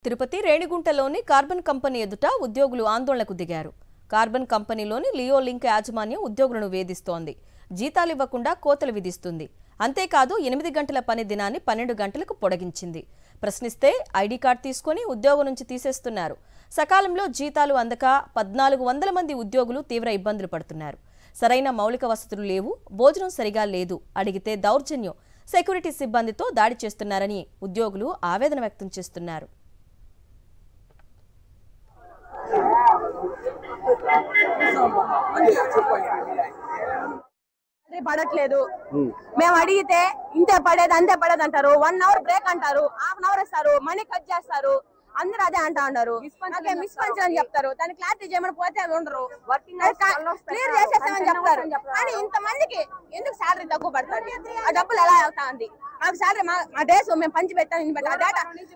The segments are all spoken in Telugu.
తిరుపతి రేణిగుంటలోని కార్బన్ కంపెనీ ఎదుట ఉద్యోగులు ఆందోళనకు దిగారు. కార్బన్ కంపెనీలోని లియో లింక్ యాజమాన్యం ఉద్యోగులను వేధిస్తోంది. జీతాలు ఇవ్వకుండా కోతలు విధిస్తుంది. అంతేకాదు 8 గంటల పని దినాన్ని 12 గంటలకు పొడిగించింది. ప్రశ్నిస్తే ఐడి కార్డు తీసుకొని ఉద్యోగం నుంచి తీసేస్తున్నారు. సకాలంలో జీతాలు అందక 1400 మంది ఉద్యోగులు తీవ్ర ఇబ్బందులు పడుతున్నారు. సరైన మౌలిక వసతులు లేవు, భోజనం సరిగా లేదు, అడిగితే దౌర్జన్యం, సెక్యూరిటీ సిబ్బందితో దాడి చేస్తున్నారని ఉద్యోగులు ఆవేదన వ్యక్తం చేస్తున్నారు. పడట్లేదు. మేము అడిగితే ఇంతే పడేది అంతే పడేది అంటారు. 1 అవర్ బ్రేక్ అంటారు, హాఫ్ అవర్ ఇస్తారు, మనీ కట్ చేస్తారు. అందరూ అదే అంటా ఉన్నారు. మిస్పంచ్ అని చెప్తారు. దాన్ని క్లారిటీ చేయమని పోతే ఉండరు, క్లియర్ చేసేసామని చెప్తారు. కానీ ఇంతమందికి ఎందుకు శాలరీ తక్కువ పడుతుంది? ఆ డబ్బులు ఎలా వెళ్తా ఉంది? మాకు శాలరీ మా డేస్ మేము పంచి పెట్టాం.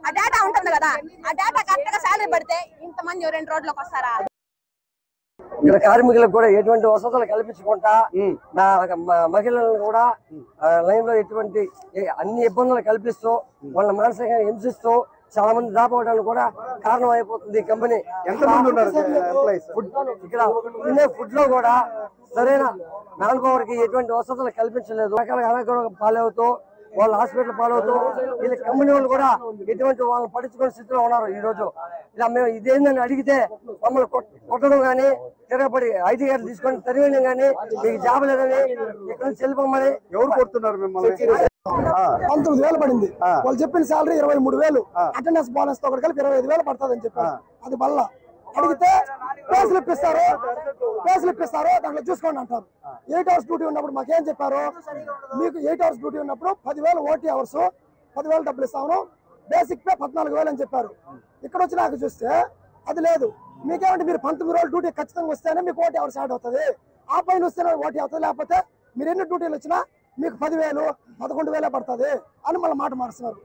ఆ డేటా ఉంటుంది కదా, ఆ డేటా కరెక్ట్ గా శాలరీ పడితే ఇంతమంది 2 రోడ్లకు వస్తారా? ఇక్కడ కార్మికులకు కూడా ఎటువంటి వసతులు కల్పించకుండా మహిళలను కూడా లైన్ లో ఎటువంటి అన్ని ఇబ్బందులు కల్పిస్తూ వాళ్ళ మానసికంగా హింసిస్తూ చాలా మంది దాపోవడానికి కూడా కారణం అయిపోతుంది ఈ కంపెనీ. ఎంతమంది ఉన్నారు ఇక్కడ తినే ఫుడ్ లో కూడా సరైన మ్యాన్ పవర్ కి ఎటువంటి వసతులు కల్పించలేదు. రకాల అనారోగ్యం పాలవుతూ వాళ్ళు హాస్పిటల్ పాలవుతూ వీళ్ళ కంపెనీ వాళ్ళు కూడా ఎటువంటి వాళ్ళని పట్టించుకునే స్థితిలో ఉన్నారు. ఈ రోజు ఇలా మేము ఇదేందని అడిగితే మమ్మల్ని కొట్టడం కానీ తిరగబడి ఐటీ కార్డు తీసుకొని తరివేయడం కానీ మీకు జాబ్ లేదని ఇక్కడ నుంచి వెళ్ళిపోమని. ఎవరు కొడుతున్నారు మిమ్మల్ని? 19,000 పడింది. వాళ్ళు చెప్పిన శాలరీ 23,000, అటెండెన్స్ బోనస్ తో కలిపి 25,000 పడుతుంది అని చెప్పారు. అది వల్ల అడిగితే పేసులు ఇప్పిస్తారు, దాంట్లో చూసుకోండి అంటారు. 8 అవర్స్ డ్యూటీ ఉన్నప్పుడు మాకేం చెప్పారు? మీకు 8 అవర్స్ డ్యూటీ ఉన్నప్పుడు 10,000 ఓటీ అవర్స్, 10,000 డబ్బులు ఇస్తాము, బేసిక్ పే 14,000 అని చెప్పారు. ఇక్కడ వచ్చి నాకు చూస్తే అది లేదు. మీకేమంటే మీరు 19 రోజులు డ్యూటీ ఖచ్చితంగా వస్తేనే మీకు ఓటీ అవర్స్ యాడ్ అవుతుంది, ఆ పైన వస్తేనే ఓటీ అవుతుంది. లేకపోతే మీరు ఎన్ని డ్యూటీలు వచ్చినా మీకు 10,000, 11,000 పడుతుంది అని మళ్ళీ మాట మారుస్తున్నారు.